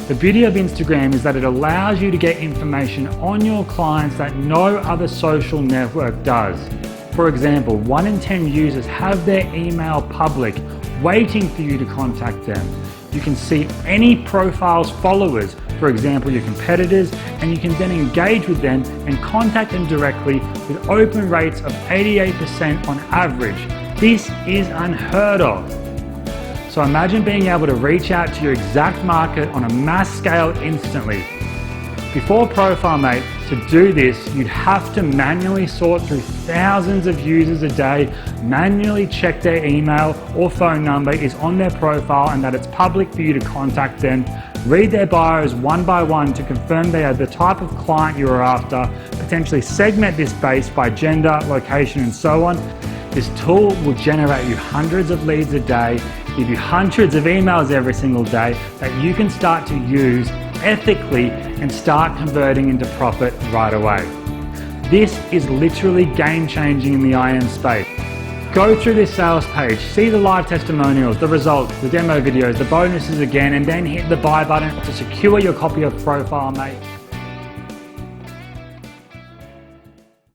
The beauty of Instagram is that it allows you to get information on your clients that no other social network does. For example, 1 in 10 users have their email public, waiting for you to contact them. You can see any profile's followers, for example your competitors, and you can then engage with them and contact them directly with open rates of 88% on average. This is unheard of. So imagine being able to reach out to your exact market on a mass scale instantly. Before ProfileMate, to do this, you'd have to manually sort through thousands of users a day, manually check their email or phone number is on their profile and that it's public for you to contact them, read their bios one by one to confirm they are the type of client you are after, potentially segment this base by gender, location, and so on. This tool will generate you hundreds of leads a day, give you hundreds of emails every single day that you can start to use ethically and start converting into profit right away. This is literally game changing in the IM space. Go through this sales page, see the live testimonials, the results, the demo videos, the bonuses again, and then hit the buy button to secure your copy of ProfileMate.